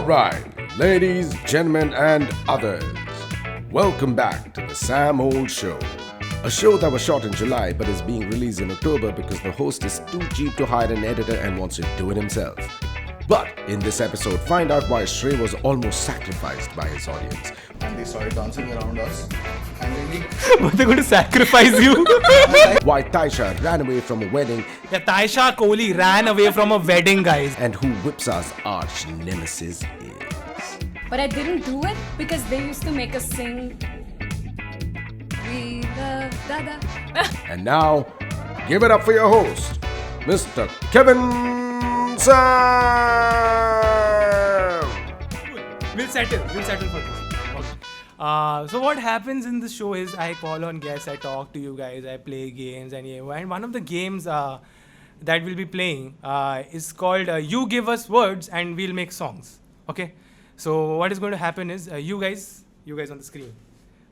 Alright, ladies, gentlemen, and others, welcome back to the Sam Old Show. A show that was shot in July but is being released in October because the host is too cheap to hire an editor and wants to do it himself. But in this episode, find out why Shrey was almost sacrificed by his audience. And they started dancing around us. And really, But they're going to sacrifice you. Why Taisha ran away from a wedding Yeah, Taisha Kohli ran away from a wedding, guys. and who Whipsa's arch nemesis is. But I didn't do it because they used to make us sing We Love Dada. And now, give it up for your host, Mr. Kevin Sam! We'll settle for this. Okay. So what happens in the show is I call on guests, I talk to you guys, I play games, and one of the games that we'll be playing is called You Give Us Words and We'll Make Songs. Okay. So what is going to happen is you guys on the screen,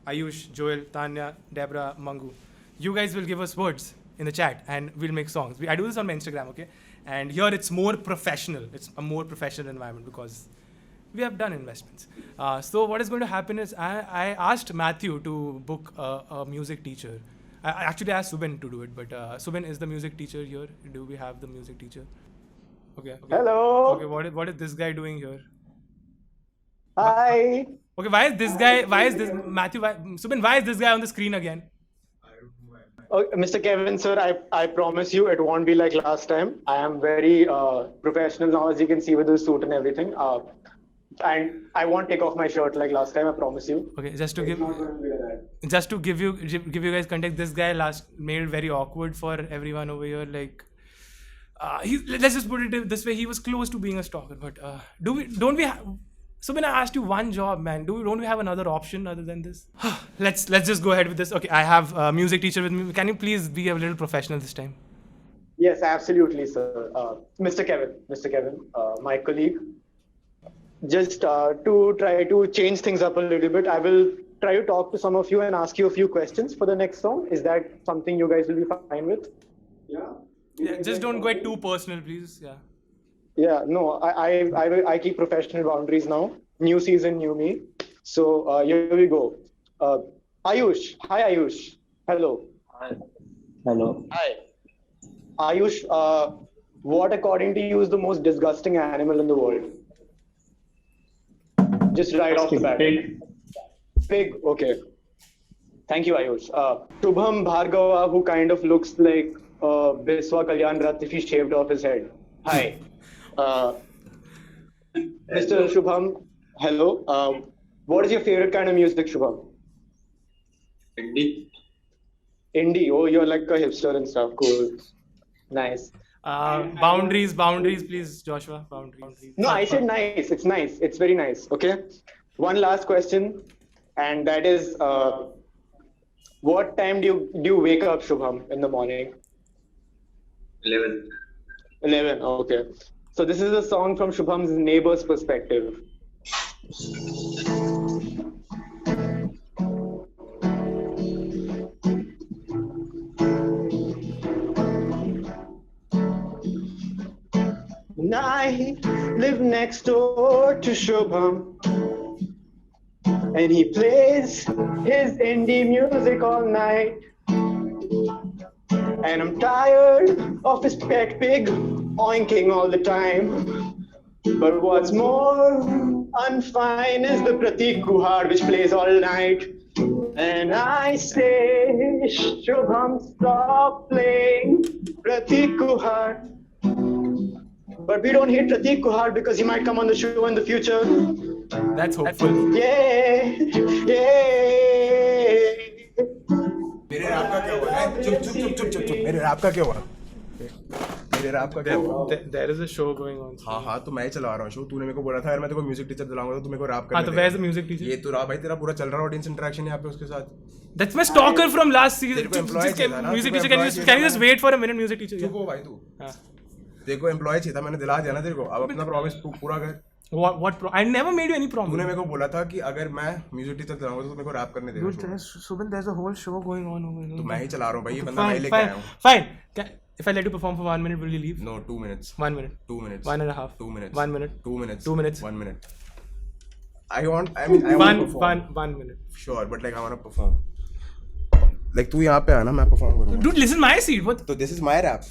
Ayush, Joel, Tanya, Deborah, Mangu, you guys will give us words in the chat and we'll make songs. I do this on my Instagram, okay? And here it's more professional. It's a more professional environment because we have done investments. So what is going to happen is I asked Matthew to book a music teacher. I actually asked Subin to do it, but Subin is the music teacher here. Do we have the music teacher? Okay. Hello. Okay, what is this guy doing here? Hi. Okay, why is this guy, Subin, why is this guy on the screen again? Oh, Mr. Kevin, sir, I promise you it won't be like last time. I am very professional now, as you can see with the suit and everything. And I won't take off my shirt like last time, I promise you. Okay, just to give you guys context, this guy made it very awkward for everyone over here. Like, let's just put it this way: he was close to being a stalker. But Subin, I asked you one job, man. Don't we have another option other than this? Let's just go ahead with this. Okay, I have a music teacher with me. Can you please be a little professional this time? Yes, absolutely, sir. Mr. Kevin, my colleague. Just to try to change things up a little bit, I will try to talk to some of you and ask you a few questions for the next song. Is that something you guys will be fine with? Yeah, just don't get too personal, please. Yeah. Yeah, no, I keep professional boundaries now. New season, new me. So here we go. Ayush. Hi, Ayush. Hello. Hi. Hello. Hi. Ayush, what according to you is the most disgusting animal in the world? Just right off the bat. Pig. Pig, okay. Thank you, Ayush. Shubham Bhargava, who kind of looks like Biswa Kalyan Rath if he shaved off his head. Hi. Mr. Shubham, hello. What is your favorite kind of music, Shubham? Indie. Indie. Oh, you're like a hipster and stuff. Cool. Nice. Boundaries, please, Joshua. Boundaries. No, I said nice. It's nice. It's very nice. Okay. One last question, and that is, what time do you wake up, Shubham, in the morning? 11. 11. Okay. So this is a song from Shubham's neighbor's perspective. And I live next door to Shubham, and he plays his indie music all night. And I'm tired of his pet pig oinking all the time. But what's more unfine is the Pratik Kuhad which plays all night. And I say, Shubham, stop playing Pratik Kuhad. But we don't hate Pratik Kuhad because he might come on the show in the future. That's hopeful. Yeah. मेरे rap का क्या हुआ? चुप. मेरे rap का क्या हुआ? मेरे रैप का क्या हुआ? There is a show going on. हाँ, तो मैं ही चला रहा हूँ शो. तूने मेरे को बोला था यार मैं तेरे को म्यूजिक टीचर दिलाऊंगा तो तू मेरे को रैप करने हाँ, तो where's the music teacher? ये तो रहा भाई तेरा पूरा चल रहा ऑडियंस इंटरेक्शन यहाँ पे उसके साथ. That's my stalker from last season. तेरे को employee चाहिए था ना, Music तेरे को teacher, can employee you just wait for a minute, music teacher? चुप हो भाई तू. हाँ. तेरे को एम्प्लॉय चाहिए था, मैंने दिला दिया ना तेरे को. अब अपना प्रॉमिस पूरा कर. I never made you any promise. तूने मेरे को बोला था कि अगर मैं म्यूजिक टीचर दिलाऊंगा तो तू मेरे को रैप करने देगा. Subin, there's a whole show going on over here. तो मैं ही चला रहा हूँ भाई, ये बंदा मैं ही लेके आया हूँ. Fine. If I let you perform for 1 minute, will you leave? No, 2 minutes. 1 minute. 2 minutes. 1.5. 2 minutes. 1 minute. 2 minutes. 2 minutes. 1 minute. I want to perform. 1 minute. Sure, but like I want to perform. Like तू यहाँ पे आना मैं perform करूँगा. Dude, listen my seat. What? So this is my rap.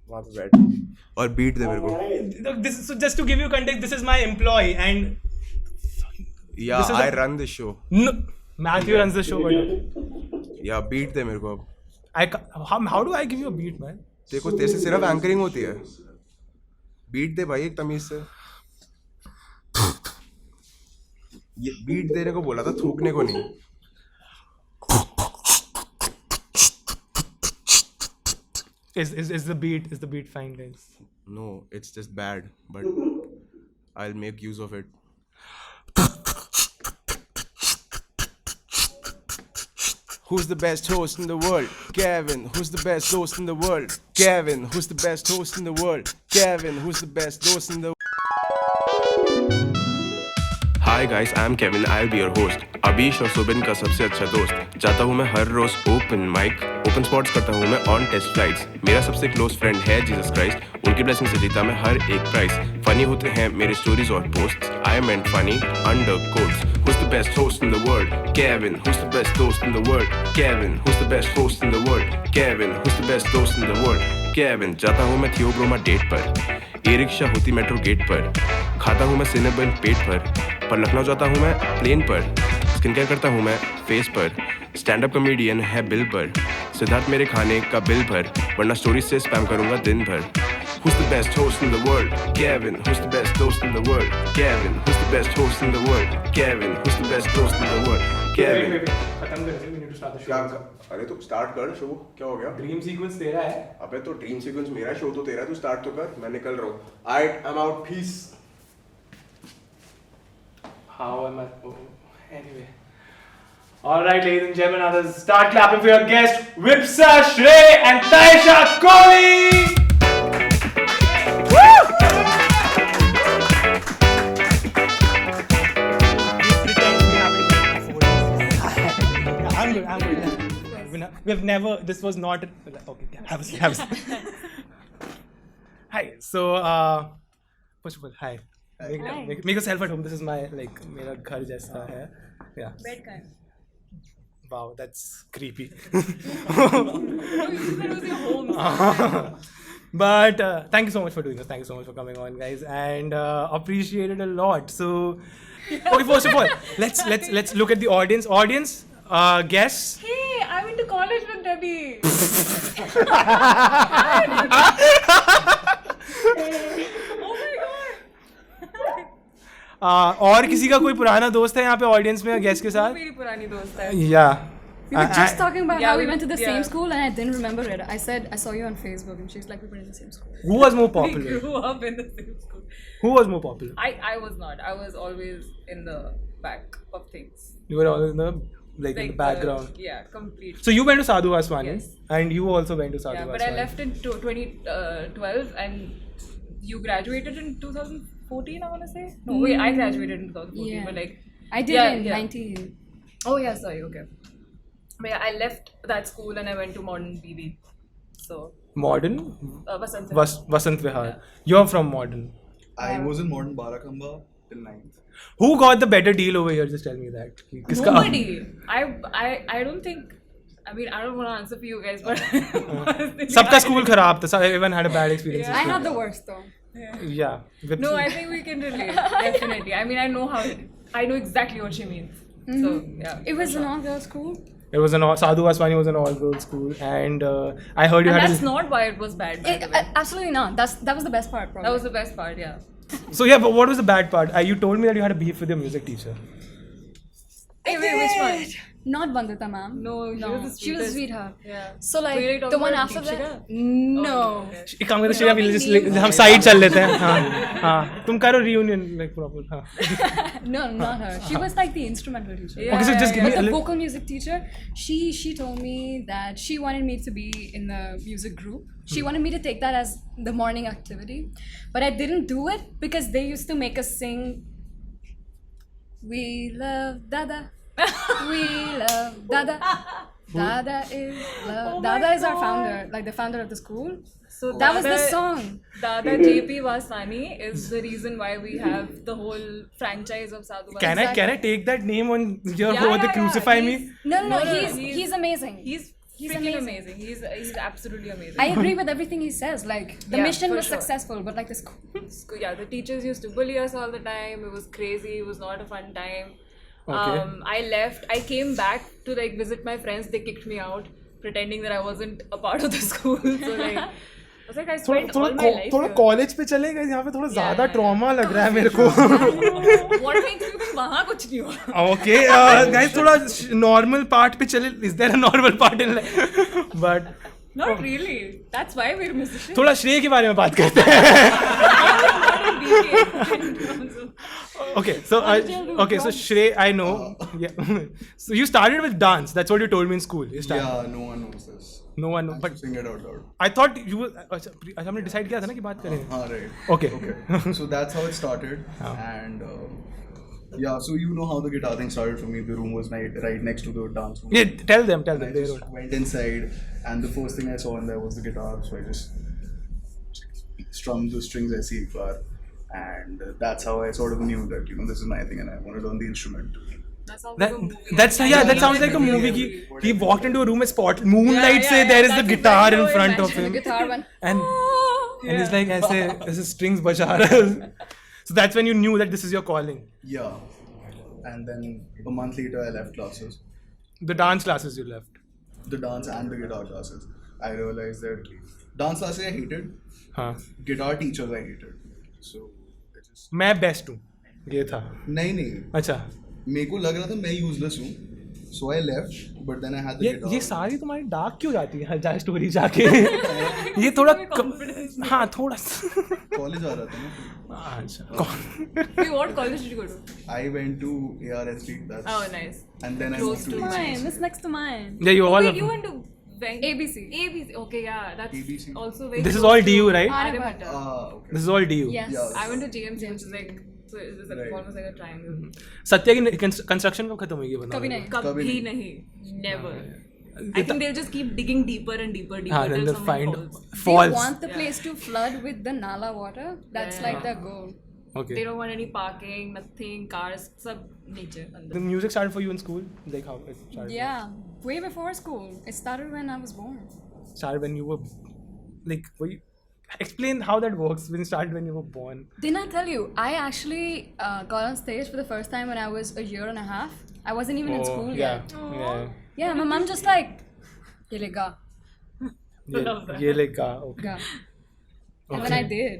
वहाँ पे बैठ और beat दे मेरे को. So just to give you context, this is my employee and Yeah, this is I run this show. no, Matthew runs the show. But Yeah, beat दे मेरे को अब. how do I give you a beat, man? देखो तेरे से सिर्फ anchoring होती है. Beat दे भाई एक तमीज से. ये बीट देने को बोला था, थूकने को नहीं. Is the beat fine, guys? No, it's just bad, but I'll make use of it. Who's the best host in the world? Kevin. Who's the best host in the world? Kevin. Who's the best host in the world? Kevin. Who's the best host in the Hi guys, I'm Kevin. I'll be your host. Abish और सुबिन का सबसे अच्छा दोस्त. जाता हूँ मैं हर रोज open mic. Open spots करता हूँ मैं ऑन टेस्ट फ्लाइट्स. मेरा सबसे क्लोज फ्रेंड है जीसस क्राइस्ट. उनकी ब्लेसिंग से जीता मैं हर एक प्राइस. फनी होते हैं मेरे स्टोरीज और post. I meant funny under quotes. Who's the best host in the world? Kevin. Who's the best host in the world? Kevin. Who's the best host in the world? Kevin. Who's the best host in the world? Kevin. जाता हूँ मैं Theobroma date पर. E rickshaw होती metro gate पर. खाता हूँ मैं सिनेबल पेट पर लखनऊ जाता हूँ मैं प्लेन पर. स्किन केयर करता हूँ मैं फेस पर. स्टैंड अप कॉमेडियन है बिल पर. सिद्धार्थ मेरे खाने का बिल भर, वरना स्टोरी से स्पैम करूँगा दिन भर. Who's the best host in the world? Kevin. Who's the best host in the world? Kevin. Who's the best host in the world? Kevin. Who's the best host in the world? Kevin. खत्म कर दे. We need to start the show. अरे तो start कर show. क्या हो गया? Dream sequence तेरा है. अबे तो ड्रीम सीक्वेंस मेरा, शो तो तेरा. तू स्टार्ट तो कर, मैं निकल रहा हूँ. I'm out. Peace. How am I? Oh, anyway. Alright, ladies and gentlemen, others, start clapping for your guests, Vipsa Shrey and Taisha Kohli! Woo! I'm good. We've never, this was not, okay, have a seat. Hi, so, first of all, hi. Make yourself at home. This is my मेरा घर जैसा है. Yeah. Bed kind. Wow, that's creepy. But thank you so much for doing this. Thank you so much for coming on, guys, and appreciate it a lot. So, okay, first of all, let's look at the audience. Audience, guess. Hey, I went to college with Debbie. Oh my god. और किसी का कोई पुराना दोस्त है यहाँ पे audience में गेस्ट के साथ? मेरी पुरानी दोस्त है. Yeah. We were just talking about Yeah, how we we- went to the yeah. same school and I didn't remember it. I said I saw you on Facebook and she's like, we were in the same school. Who was more We popular? grew up in the same school. Who was more popular? I was not. I was always in the back of things. You were always in the in the background. Yeah, completely. So you went to Sadhu Vaswani, Yes. and you also went to Sadhu Yeah, Vaswani. but I left in 2012 and you graduated in 2014, I want to say. No, wait, I graduated in 2014, Yeah. but like... I did Yeah, in yeah. 19. Oh yeah, sorry, okay. But yeah, I left that school and I went to Modern BB. So, Modern? Vasant. Vasant Vihar. You're from Modern. I was in Modern Barakamba till 9th. Who got the better deal over here? Just tell me that. किसका- Nobody. I don't think... I mean, I don't want to answer for you guys, but... personally, सबका I- school खराब था. Everyone had a bad experience. I had the worst though. Yeah. With- No, I think we can relate. Definitely. I mean, I know exactly what she means. So, yeah. It was an all-girls school. It was Sadhu Vaswani was an all-girls school, and I heard you And had. that's not why it was bad, by the way. Absolutely not. That was the best part, probably. That was the best part, yeah. So yeah, but what was the bad part? You told me that you had a beef with your music teacher. Hey, wait, which one? Not Vandita ma'am. No, she was the she was a sweetest. sweetheart. Yeah. So like So you're talking the one about after that. Deepshika? No. Okay. एक काम करते हैं, we'll just हम side चल लेते हैं. हाँ. तुम करो reunion like proper. हाँ. No, not her. She was like the instrumental teacher. Yeah, Okay, so just give me But a the little. vocal music teacher, she told me that she wanted me to be in the music group. She wanted me to take that as the morning activity, but I didn't do it because they used to make us sing. We love Dada. We love Dada. Dada is love. Dada is our founder, like the founder of the school. So That was the song. Dada JP Vasani is the reason why we have the whole franchise of Sadhu Vasani. Can I take that name on your Yeah, the yeah, Crucify yeah. Me? No, he's- he's amazing. He's He's freaking amazing. amazing. He's absolutely amazing. I agree with everything he says. Like the Yeah, mission for was sure. successful, but like the school. Yeah, the teachers used to bully us all the time. It was crazy. It was not a fun time. Okay. I left. I came back to like visit my friends. They kicked me out, pretending that I wasn't a part of the school. So like, I was like, I spent all my life थोड़ा here. College पे चले गए यहाँ पे थोड़ा ज्यादा yeah. Trauma लग रहा है मेरे को. What makes you think वहाँ कुछ नहीं हुआ? Okay, guys, थोड़ा normal part पे चले. Is there a normal part in life? But Not really. That's why we're musicians. थोड़ा श्रेय के बारे में बात करते हैं. Not in detail. Okay, so Shrey, I know. Yeah. So you started with dance. That's what you told me in school. You started. Yeah, no one knows this. No one, I but should sing it out loud. I thought you were. अच्छा हमने decide किया था ना कि बात करें. Right. Okay. Okay. So that's how it started. And yeah, so you know how the guitar thing started for me. The room was right next to the dance room. Yeah, tell them. I They just don't. went inside, and the first thing I saw in there was the guitar. So I just strummed the strings I see far, and that's how I sort of knew that this is my thing, and I want to learn the instrument. That sounds like a movie. That sounds like a movie. He walked into a room and spot moonlight. Yeah, Say yeah, there is the that's guitar exactly in how I front of imagined him, The guitar one. and he's like ऐसे strings बजा रहा है. So that's when you knew that this is your calling. Yeah, and then a month later I left classes, The dance classes you left. the dance and the guitar classes. I realized that dance classes I hated, हाँ. guitar teachers I hated. So I just मैं best हूँ. ये था. नहीं अच्छा. मेरे को लग रहा था मैं यूजलेस हूँ. So I left, but then I had the guitar. ये सारी तुम्हारी डार्क क्यों जाती है हर जाए स्टोरी जाके. ये थोड़ा हाँ थोड़ा कॉलेज आ रहा था ना. अच्छा. Wait, what college did you go to? I went to ARSD. That's Oh, nice. and then I Close moved to to Mine. This next to mine. Yeah, you all. Wait, you went to ABC. ABC. Okay, yeah, that's ABC. also very. This is close all to DU, right? Aryabhatta. Okay. This is all DU. Yes. Yeah. I went to JMC, which is like so it was like Right. almost like a triangle. Satya की construction कब खत्म हुई है बना. कभी नहीं. Kabhi nahi, never. I think they'll just keep digging deeper and deeper, deeper हाँ, then till they'll someone find falls. falls. They want the place to flood with the Nala water. That's like their goal. Okay. They don't want any parking, nothing, cars, sab nature. The music started for you in school, like how it started. Yeah, way before school. It started when I was born. Started when you were, like, explain how that works. When it started when you were born. Didn't I tell you? I actually got on stage for the first time when I was a year and a half. I wasn't even in school yet. Yeah. Yeah, my mom just like, "Ye le ga, ये like okay. ga," and then I did.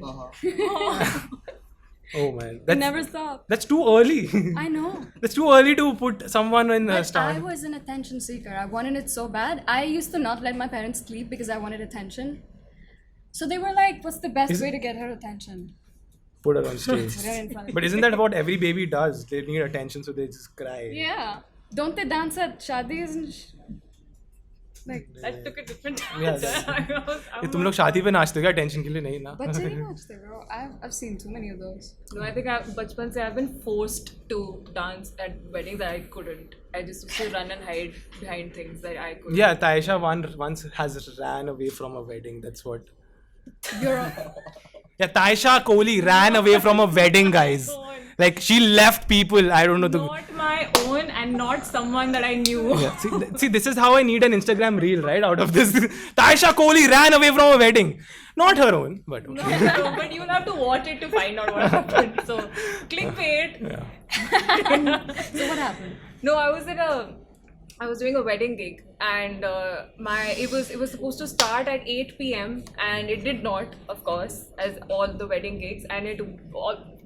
Oh man, It that's never stopped. that's too early. I know. That's too early to put someone in But I start. was an attention seeker. I wanted it so bad. I used to not let my parents sleep because I wanted attention. So they were like, "What's the best Is- way to get her attention?" Put her on stage. Put her in front. But isn't that what every baby does? They need attention, so they just cry. Yeah. Don't they dance at shadis and like? That took a different Yes. turn. तुम लोग शादी पे नाचते हो क्या attention के लिए नहीं ना? बच्चे नहीं नाचते bro. I've seen too many of those. No, I think bachpan se I've been forced to dance at weddings that I couldn't. I just used to run and hide behind things that I couldn't. Yeah, Taisha once has ran away from a wedding. That's what. You're Yeah, Taisha Kohli ran away from a wedding, guys. Like she left people. I don't know the. Not my own and not someone that I knew. Yeah, see, this is how I need an Instagram reel, right? Out of this, Taisha Kohli ran away from a wedding, not her own, but okay. No, but you'll have to watch it to find out what happened. So, clickbait. so what happened? No, I was doing a wedding gig, and it was supposed to start at 8 p.m. and it did not, of course, as all the wedding gigs, and it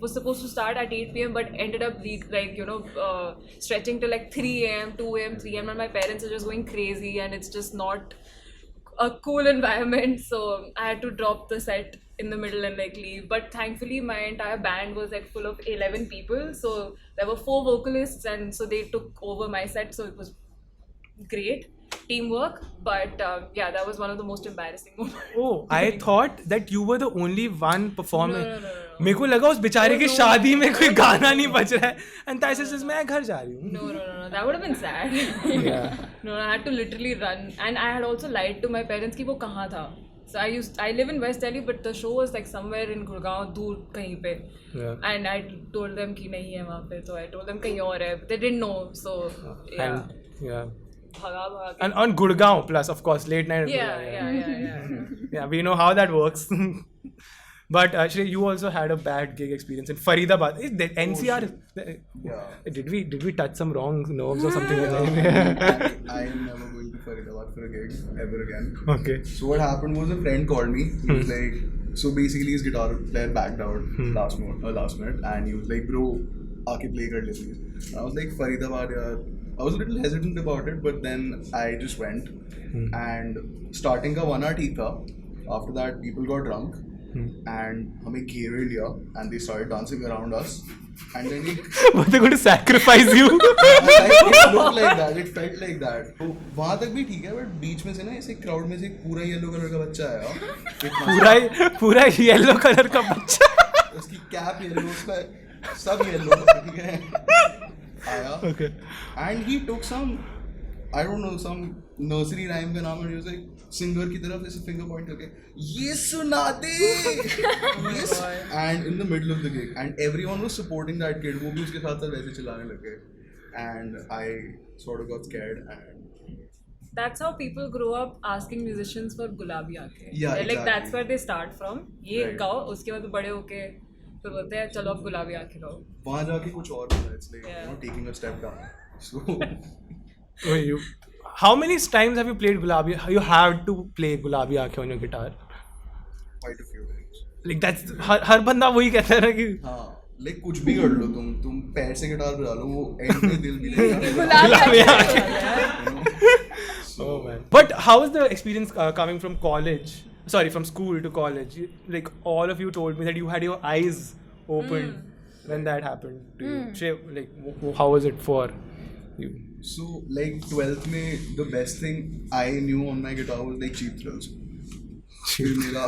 was supposed to start at 8 p.m. but ended up stretching to like 3 a.m., 2 a.m., 3 a.m. and my parents are just going crazy, and it's just not a cool environment, so I had to drop the set in the middle and like leave. But thankfully my entire band was like full of 11 people, so there were 4 vocalists, and so they took over my set, so it was great. teamwork. But yeah, that was one of the most embarrassing moments. Oh, I thought that you were the only one performer. No. मेरे को लगा उस बेचारे की शादी में कोई गाना नहीं बज रहा है. And Taisa says मैं घर जा रही हूँ. No, that would have been sad. No, I had to literally run, and I had also lied to my parents कि वो कहाँ था. So I live in West Delhi, but the show was like somewhere in Gurgaon, दूर कहीं पे. Yeah. And I told them कि नहीं है वहाँ पे, so I told them कहीं और है. They didn't know, so yeah. And, yeah. भागा And on Gurgaon plus, of course, late night. yeah. Yeah, we know how that works. But actually, you also had a bad gig experience in Faridabad. Is that NCR? Yeah. Did we touch some wrong nerves or something like that? I am never going to Faridabad for a gig ever again. Okay. So what happened was a friend called me. He was like, so basically his guitar player backed out last minute, and he was like, bro, aake play kar le please. And I was like, Faridabad, yaar. I was a little hesitant about it, but then I just went. And starting ka 1 hour ठीक था. After that, people got drunk. And हमें घेरे लिया, and they started dancing around us. And then Were they going to sacrifice you? it looked like that, it felt like that. तो वहाँ तक भी ठीक है, but बीच में से ना ऐसे crowd में से एक पूरा येलो कलर का बच्चा आया. पूरा येलो कलर का बच्चा. उसकी कैप येलो, उसका सब येलो, ठीक है, आया. Okay. And he took some, I don't know, some nursery rhyme का नाम, and he was like, singer की तरफ ऐसे फिंगर पॉइंट करके ये सुना दे. Yes. And in the middle of the gig, and everyone was supporting that kid, वो भी उसके साथ साथ वैसे चिल्लाने लगे. And I sort of got scared. And That's how people grow up asking musicians for Gulabi Aankhein. Yeah, Like exactly. that's where they start from. ये Right. गाओ, उसके बाद बड़े होके फिर बोलते हैं चलो अब गुलाबी आंखें गाओ. वहाँ जाके कुछ और होना, it's like, Yeah. taking a step down. So How many times have you played Gulabi? You have to play Gulabi Aankhein on your guitar. quite a few times. Like that's हर बंदा वही कहता है ना कि हाँ, like कुछ भी कर लो तुम पैर से गिटार बजा लो, वो एंड में दिल भी लेगा. Gulabi Aankhein. Oh man. But how was the experience coming from college? Sorry, from school to college. Like all of you told me that you had your eyes opened when that happened to you. Shay, like how was it for you? So like 12th में the best thing I knew on my guitar was like Cheap Thrills. फिर मेरा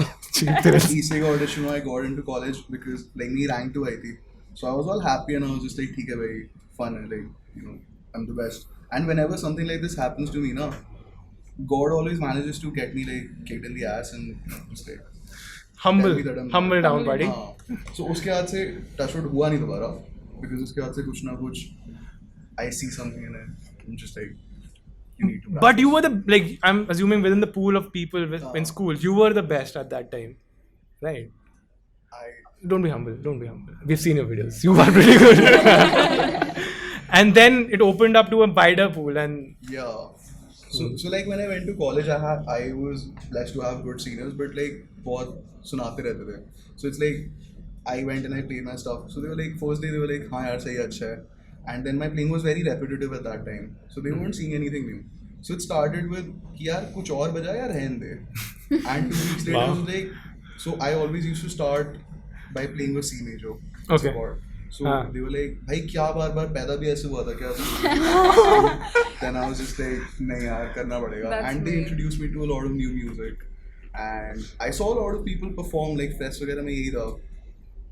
तीसरे का audition I got into college because like मेरी rank 2 आई थी. So I was all happy and I was just like ठीक है भाई, fun है, like, you know, I'm the best. And whenever something like this happens to me na, God always manages to get me like kicked in the ass and, you know, just like humble down buddy. हाँ. So उसके बाद से touch wood हुआ नहीं दोबारा, because उसके बाद से कुछ ना कुछ I see something in it, I'm just like, you need to practice. But you were the, like, I'm assuming within the pool of people in school, you were the best at that time, right? Don't be humble. We've seen your videos. You are pretty good. And then it opened up to a wider pool, and Yeah. So like when I went to college, I was blessed to have good seniors, but like बहुत सुनाते रहते थे. So it's like I went and I played my stuff. So they were like, first day they were like, हाँ यार सही है, अच्छा है. And then my playing was very repetitive at that time. So they weren't seeing anything new. So it started with कि यार कुछ और बजा यार रहने दे. And 2 weeks later it was like, so I always used to start by playing a C major. Okay. Support. So they were like, भाई क्या बार पैदा भी ऐसे हुआ था क्या? Then I was just like, नहीं यार करना पड़ेगा. That's And they me. introduced me to a lot of new music. And I saw a lot of people perform, like fest वगैरह में यही था.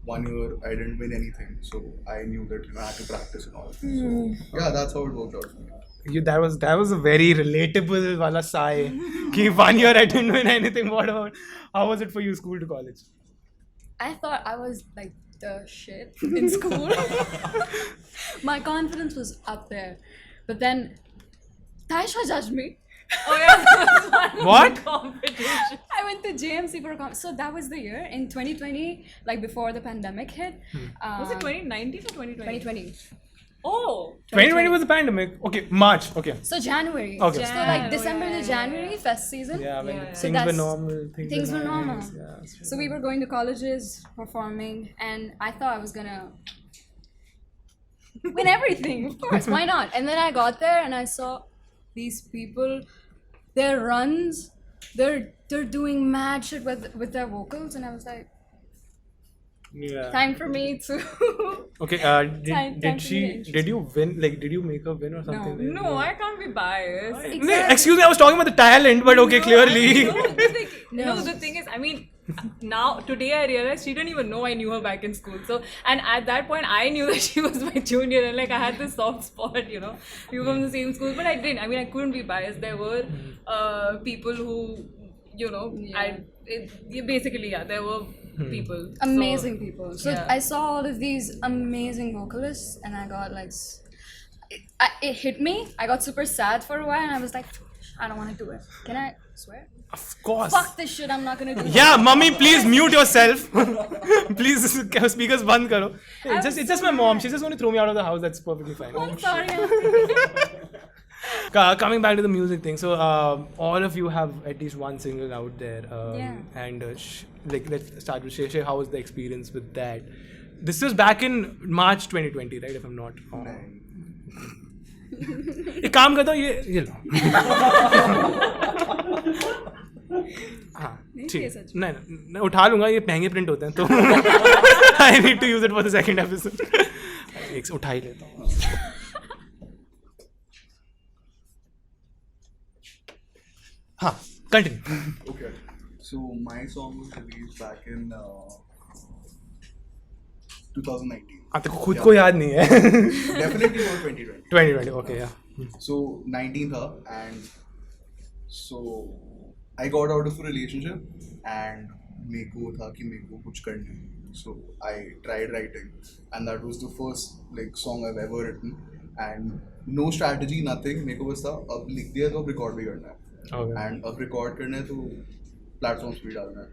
1 year I didn't win anything, so I knew that, you know, I had to practice and all. So yeah, that's how it worked out for me. that was a very relatable wala sigh. Ki 1 year I didn't win anything. What about, how was it for you, school to college? I thought I was like the shit in school. My confidence was up there. But then Taisha judged me. Oh yeah, that was one What? competition. I went to JMC for a so that was the year in 2020, like before the pandemic hit. Was it 2019 or 2020? 2020. Oh, 2020 was the pandemic. Okay, March. Okay. So January. Okay. So like December to January fest season. Yeah, when Yeah, yeah. So things were that's- normal. things were normal. nice. Yeah, that's true. So we were going to colleges, performing, and I thought I was gonna win everything. Of course, why not? And then I got there and I saw these people, their runs, they're doing mad shit with their vocals, and I was like, Yeah. Time for me to. Okay. Time- Did time did for she? me to Did you win? Like, did you make her win or something? like- No, I can't be biased. No, excuse me, I was talking about the talent, but okay, clearly. No, the thing is, I mean, now today I realized she didn't even know I knew her back in school. So, and at that point, I knew that she was my junior, and like I had this soft spot, you know, we were from the same school, but I didn't. I mean, I couldn't be biased. There were people who, you know, there were people. Amazing people. So yeah. I saw all of these amazing vocalists, and I got like, it hit me. I got super sad for a while, and I was like, I don't want to do it. Can I swear? Of course. Fuck this shit. I'm not gonna do it. Yeah, mummy, please mute yourself. Please, speakers band karo. Hey, it's just my mom. She's just going to throw me out of the house. That's perfectly fine. I'm sorry. Coming back to the music thing, so all of you have at least one single out there, Yeah. and like let's start with Shay. How was the experience with that? This was back in March 2020, right? If I'm not wrong. एक काम करता हूँ ये लो. हाँ ठीक नहीं मैं उठा लूँगा ये महंगे प्रिंट होते हैं तो I need to use it for the second episode. एक उठा ही लेता हूँ. हाँ continue. Okay. So my song was released back in 2019. हाँ तेरे को खुद को याद नहीं है. Definitely not 2020. 2020 okay yeah. So 19 tha, and so I got out of a relationship and मेरे को था कि मेरे को कुछ करना है. So I tried writing, and that was the first like song I've ever written, and no strategy, nothing. मेरे को बस था अब लिख दिया तो अब record भी करना है. Okay. And अब record करना है तो platforms पे डालना है.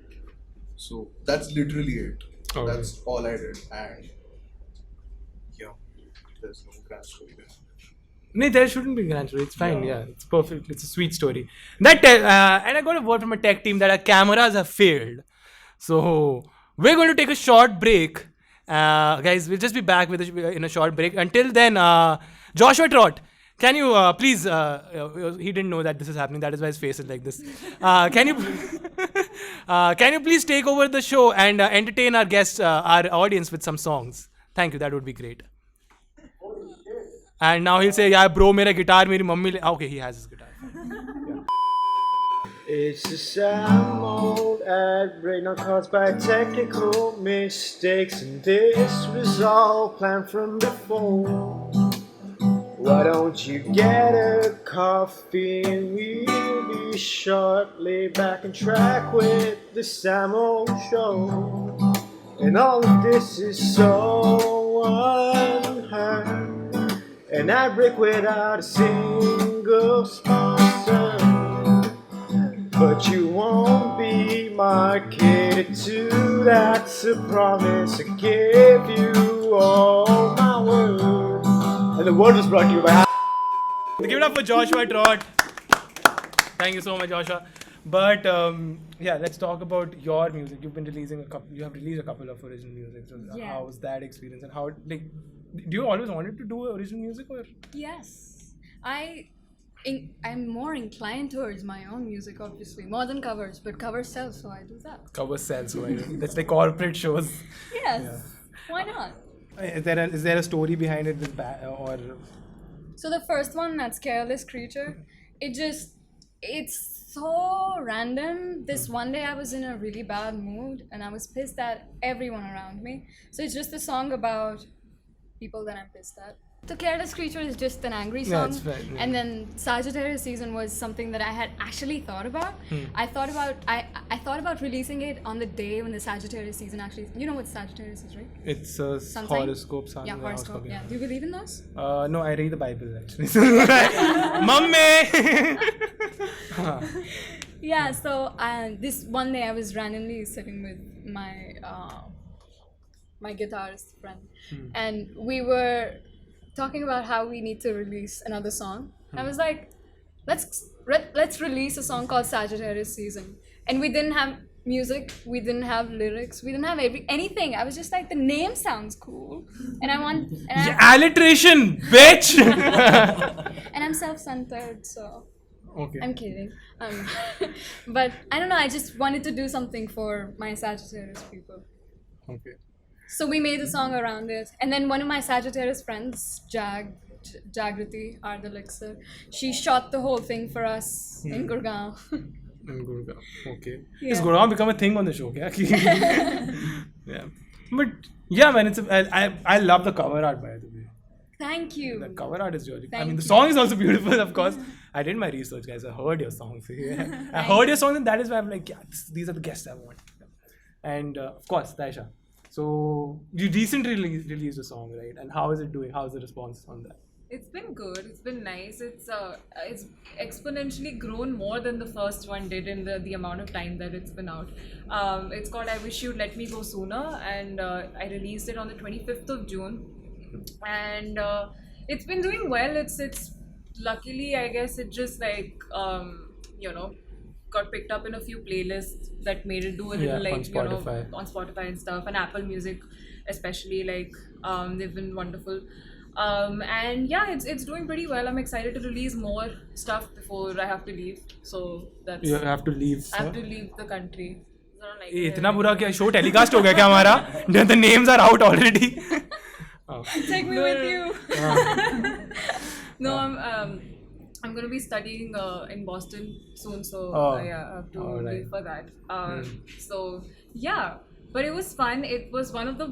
So that's literally it. Okay. That's all I did, and yeah, there's no grand story there. No, there shouldn't be grand story. It's fine. Yeah, it's perfect. It's a sweet story. That and I got a word from a tech team that our cameras have failed. So we're going to take a short break, guys. We'll just be back with in a short break. Until then, Joshua Trott, can you please? He didn't know that this is happening. That is why his face is like this. Can you please take over the show and entertain our guests, our audience with some songs? Thank you. That would be great. And now he'll say, yeah, bro, mera guitar, meri mummy. Okay, he has his guitar. It's the same old ad break, not caused by technical mistakes, and this was all planned from before. Why don't you get a coffee and we'll be shortly back on track with the Sam Old Show. And all of this is so unheard. And I break without a single sponsor. But you won't be marketed to, that's a promise. I give you all my word. And the word was brought to you by... Give it up for Joshua Trott. Thank you so much, Joshua. But yeah, let's talk about your music. You've been releasing you have released a couple of original music. So Yeah. how was that experience? And how, like, do you always wanted to do original music or? Yes. I'm more inclined towards my own music, obviously. More than covers, but covers sell, so I do that. Cover sales, so that's like corporate shows. Yes. Yeah. Why not? Is there a story behind it, or? So the first one, that's Careless Creature, it's so random. This one day I was in a really bad mood and I was pissed at everyone around me. So it's just a song about people that I'm pissed at. So Careless Creature is just an angry Yeah, song. it's fine, yeah. And then Sagittarius Season was something that I had actually thought about. I thought about releasing it on the day when the Sagittarius season actually, you know what Sagittarius is, right? It's a Sun sign? horoscope. Yeah, horoscope. Yeah. Do you believe in those? No, I read the Bible actually. Mummy. Yeah, so this one day I was randomly sitting with my my guitarist friend, and we were talking about how we need to release another song. I was like, let's release a song called Sagittarius Season, and we didn't have music, we didn't have lyrics, we didn't have anything. I was just like, the name sounds cool, and Alliteration, bitch. and I'm self-centered, so. Okay. I'm kidding. But I don't know, I just wanted to do something for my Sagittarius people. Okay. So we made a song around it. And then one of my Sagittarius friends, Jagriti, Art Elixir, she shot the whole thing for us in Gurgaon. In Gurgaon. Okay. Yeah. Is Gurgaon become a thing on the show? Yeah. Yeah. But yeah, man, I love the cover art, by the way. Thank you. The cover art is really. I Thank mean, the you. song is also beautiful, of course. I did my research, guys. I heard your songs. Yeah. I heard your songs, and that is why I'm like, yeah, these are the guests I want. And of course, Taisha. So you recently released a song, right? And how is it doing? How is the response on that? It's been good. It's been nice. It's exponentially grown more than the first one did in the amount of time that it's been out. It's called "I Wish You'd Let Me Go Sooner," and I released it on the 25th of June. And it's been doing well. It's luckily, I guess it just like got picked up in a few playlists that made it do a little Yeah, like on Spotify. on Spotify and stuff, and Apple Music especially. Like they've been wonderful. And yeah, it's doing pretty well. I'm excited to release more stuff before I have to leave. So that's You have to leave. I have to leave the country. I don't like it. इतना बुरा क्या show telecast हो गया क्या हमारा? The names are out already. Take me with you. No, I'm gonna be studying in Boston soon, so yeah, I have to Alright. leave for that. So yeah, but it was fun. It was one of the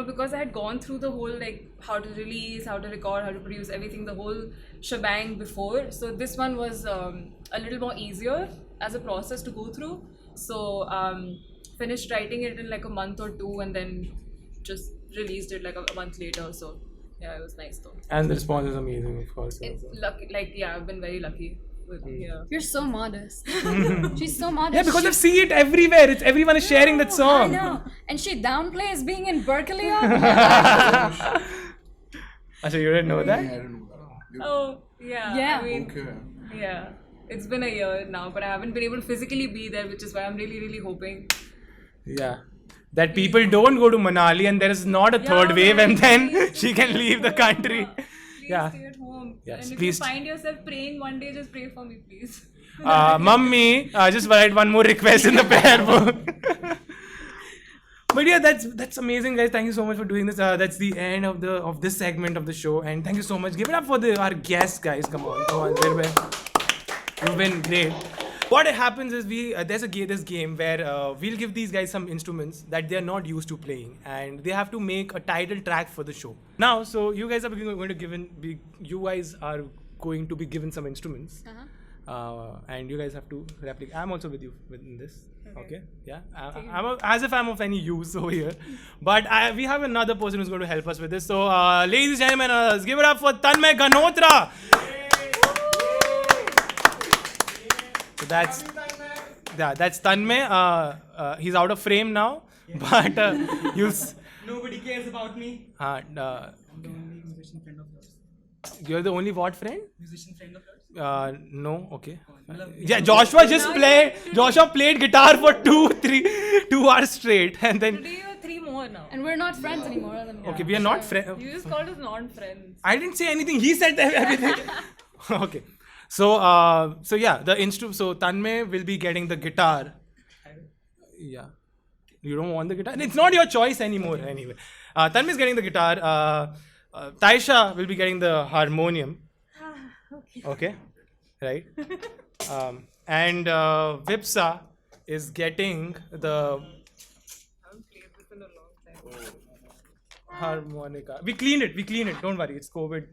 because I had gone through the whole like how to release, how to record, how to produce everything, the whole shebang before. So this one was a little more easier as a process to go through. So finished writing it in like a month or two, and then just released it like a month later. So yeah, it was nice though. And the response is amazing, of course. It's lucky, like yeah, I've been very lucky. With, yeah. You're so modest. She's so modest. Yeah, because I see it everywhere. It's everyone is sharing that song. I know. And she downplays being in Berkeley. Achha, you didn't know I that? don't know that. Oh yeah. Yeah. I mean, Okay. yeah. It's been a year now, but I haven't been able to physically be there, which is why I'm really, really hoping. Yeah. That people don't go to Manali and there is not a third wave, man, and then please she stay can at leave the home. country. Please Yeah. stay at home. Yes, and if please. you find yourself praying one day, just pray for me, please. Mummy, just write one more request in the prayer book. But yeah, that's amazing, guys. Thank you so much for doing this. That's the end of this segment of the show, and thank you so much. Give it up for our guests, guys. Come on. You've been great. What happens is there's this game where we'll give these guys some instruments that they're not used to playing, and they have to make a title track for the show. Now, so you guys are going to be given some instruments. And you guys have to replicate. I'm also with you in this. Okay. Yeah. As if I'm of any use over here. But we have another person who's going to help us with this. So, ladies and gentlemen, let's give it up for Tanmay Ganotra. So that's Tanmay. He's out of frame now. But Nobody cares about me. the only musician friend of yours. you're the only what friend? Musician friend of yours. No, okay. Yeah, Joshua played guitar for 2 hours straight, and then Today you're 3 more now. And we're not friends anymore. okay, we are not friends. You just called us non-friends. I didn't say anything. He said everything. Okay, so yeah, the instrument. So Tanmay will be getting the guitar. Yeah, you don't want the guitar. It's not your choice anymore. Anyway, Tanmay is getting the guitar. Taisha will be getting the harmonium. Okay, right. And Vipsa is getting the I haven't played this in a long time. harmonica. We cleaned it. Don't worry. It's COVID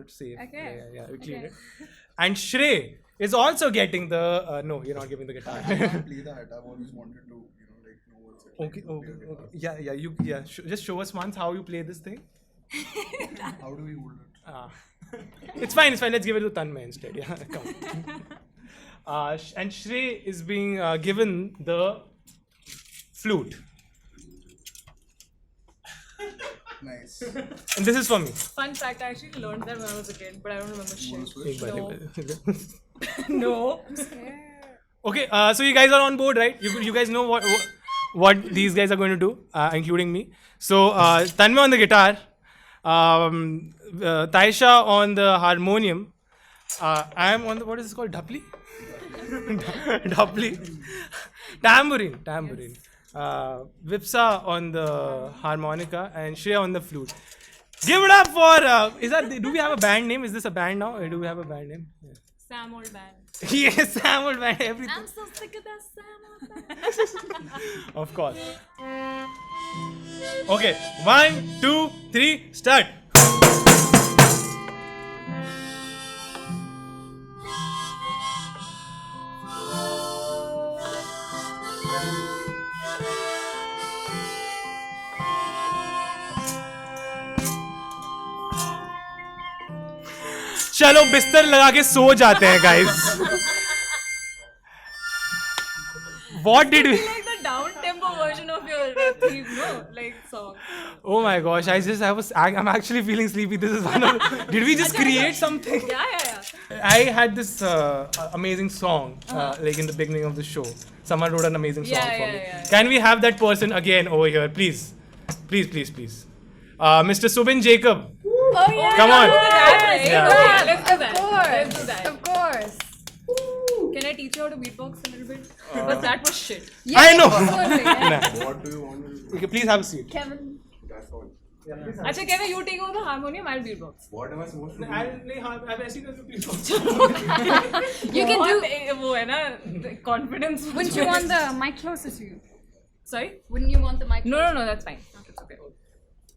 safe. Okay. Yeah, we cleaned it. And Shrey is also getting the. No, you're not giving the guitar. I can't play that. I've always wanted to, know what's it. Okay. Yeah. Just show us once how you play this thing. How do we hold it? It's fine. Let's give it to Tanmay instead. Yeah, come. And Shrey is being given the flute. Nice. And this is for me. Fun fact, I actually learned that when I was a kid, but I don't remember shit. Switch? No. Okay, so you guys are on board, right? You guys know what these guys are going to do, including me. So Tanmay on the guitar, Taisha on the harmonium. I am on the, what is this called? Dhapli? Dhapli. Tambourine. Vipsa on the harmonica, and Shreya on the flute. Give it up for, do we have a band name? Is this a band now? Or do we have a band name? Yeah. Sam Old Band. Yes, Sam Old Band, everything. I'm so sick of that Sam Old Band. Of course. Okay, 1, 2, 3, start. चलो बिस्तर लगा के सो जाते हैं guys. What did we? Like the down tempo version of your theme, no? Like song. Oh my gosh! I'm actually feeling sleepy. This is one of. Did we just create something? Yeah. I had this amazing song like in the beginning of the show. Someone wrote an amazing song for me. Yeah. Can we have that person again over here, please? Please. Mr. Subin Jacob. Oh yeah. Come on. Yeah. Let's do that. Of course. Can I teach you how to beatbox a little bit? Because that was shit. I know. Absolutely, yeah. Nah. What do you want me to do? Okay, please have a seat. Kevin. Achha, Kevin, you take over the harmonium, I'll beatbox. What am I supposed to do? You can do. वो है ना confidence. Wouldn't you want the mic closer to you? Sorry? Wouldn't you want the mic? No, that's fine. That's okay.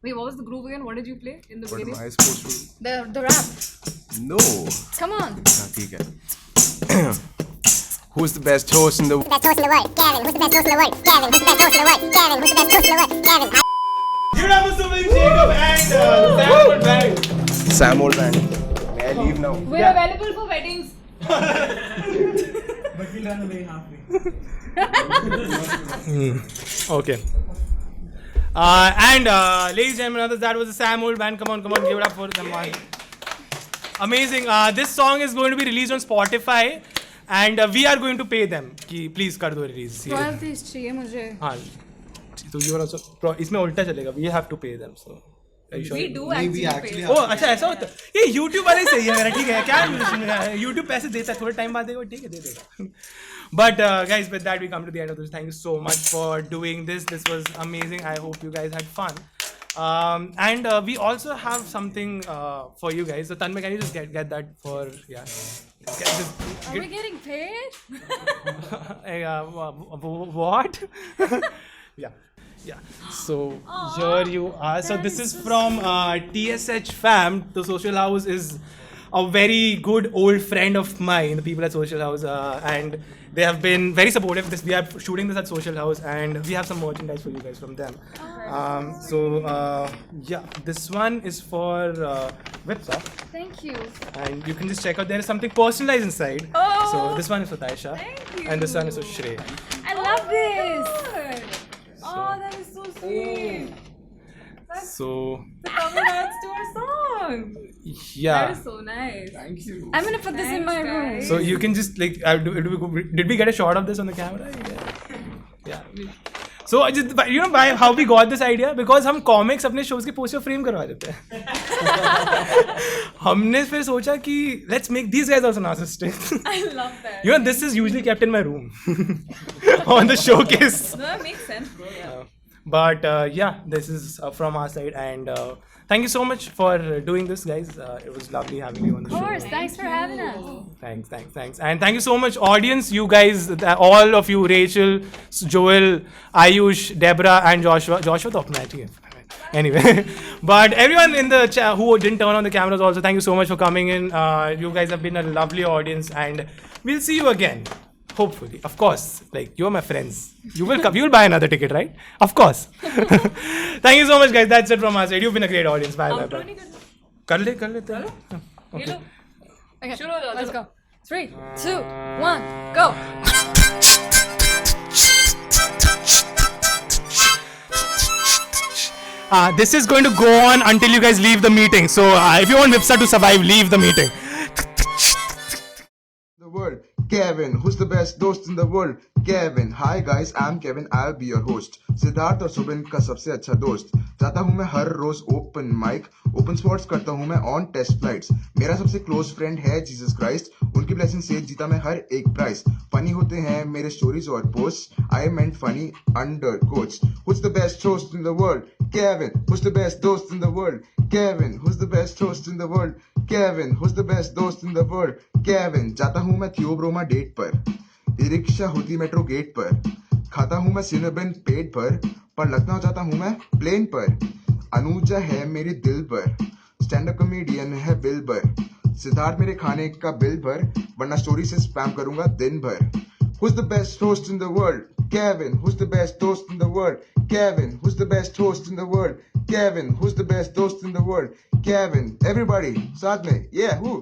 Wait, what was the groove again? What did you play in the What am beginning? I supposed to do? The rap. No. Come on. ठीक है. Who's the best host in the world? Best host in the world, Gavin. Who's the best host in the world? Gavin. Who's the best host in the world? Gavin. Who's the best host in the world? Gavin. Give it up for Subin Jacob and Sam Old Band. Sam Old Band. May I leave now? We're available for weddings. But we'll run away halfway. Okay. And ladies and gentlemen, that was the Sam Old Band. Come on, give it up for them. Amazing. This song is going to be released on Spotify, and we are going to pay them. कि please कर दो release. Royalties चाहिए मुझे. हाँ. So you are also. इसमें उल्टा चलेगा. We have to pay them. So. Are you sure? We do We actually actually pay. Oh, अच्छा ऐसा होता है. ये YouTube वाले ही सही है मेरा, ठीक है. क्या YouTube पैसे देता है, थोड़ा टाइम बाद देगा, ठीक है, दे देगा. But guys, with that we come to the end of this. Thank you so much for doing this. This was amazing. I hope you guys had fun. And we also have something for you guys. So Tanmay, can you just get that for Are we getting paid? what? Yeah. So here you are. So this is from TSH Fam. The Social House is a very good old friend of mine, the people at Social House, and they have been very supportive. We are shooting this at Social House, and we have some merchandise for you guys from them. This one is for Vipsa, Thank you. and you can just check out. There is something personalized inside. Oh. So this one is for Taisha, and this one is for Shrey. I love this. Oh, that is so sweet. So The cover arts to our song. yeah. That is so nice. Thank you. I'm gonna put this in my room. guys. So you can just like, did we get a shot of this on the camera? Yeah. So how we got this idea? Because हम comics अपने shows के poster frame करवा देते हैं. हमने फिर सोचा कि let's make these guys also narcissistic. I love that. This is usually kept in my room on the showcase. No, that makes sense, bro. Yeah. But this is from our side, and thank you so much for doing this, guys. It was lovely having you on the Of course. show. Thanks for having us. Thanks. And thank you so much, audience, you guys, all of you, Rachel, Joel, Ayush, Deborah, and Joshua. Joshua तो अपना है, ठीक है. Anyway, but everyone in the chat who didn't turn on the cameras also, thank you so much for coming in. You guys have been a lovely audience, and we'll see you again. Hopefully, of course. Like, you're my friends. You will come. You'll buy another ticket, right? Of course. Thank you so much, guys. That's it from us. You've been a great audience. Bye. Outro नहीं करना? कर लेते हैं. ये लो. Okay. शुरू हो जाओ, Let's चलो. go. 3, 2, 1, go. This is going to go on until you guys leave the meeting. So if you want Vipsa to survive, leave the meeting. The world. Kevin, who's the best dost in the world? Kevin, hi guys, I'm Kevin, I'll be your host. Siddharth और सुबिन का सबसे अच्छा दोस्त. जाता हूँ मैं हर रोज open mic, open spots करता हूँ मैं ऑन टेस्ट फ्लाइट्स. मेरा सबसे क्लोज फ्रेंड है जीसस क्राइस्ट. उनकी ब्लेसिंग से जीता मैं हर एक प्राइस. फनी होते हैं मेरे स्टोरीज और post. I meant funny under quotes. Who's the best host in the world? Kevin. Who's the best dost in the world? Kevin. Who's the best host in the world? Kevin. Who's the best dost in the world? Kevin. जाता हूँ मैं Theobroma date पर. E rickshaw होती metro gate पर. खाता हूँ मैं सिनेबिन पेट पर लखनऊ जाता हूँ मैं प्लेन पर. अनुजा है मेरे दिल पर. स्टैंड अप कॉमेडियन है बिल पर. सिद्धार्थ मेरे खाने का बिल भर, वरना स्टोरी से स्पैम करूंगा दिन भर. Who's the best host in the world? Kevin. Who's the best host in the world? Kevin. Who's the best host in the world? Kevin. Who's the best host in the world? Kevin. Everybody, साथ में. Yeah, who?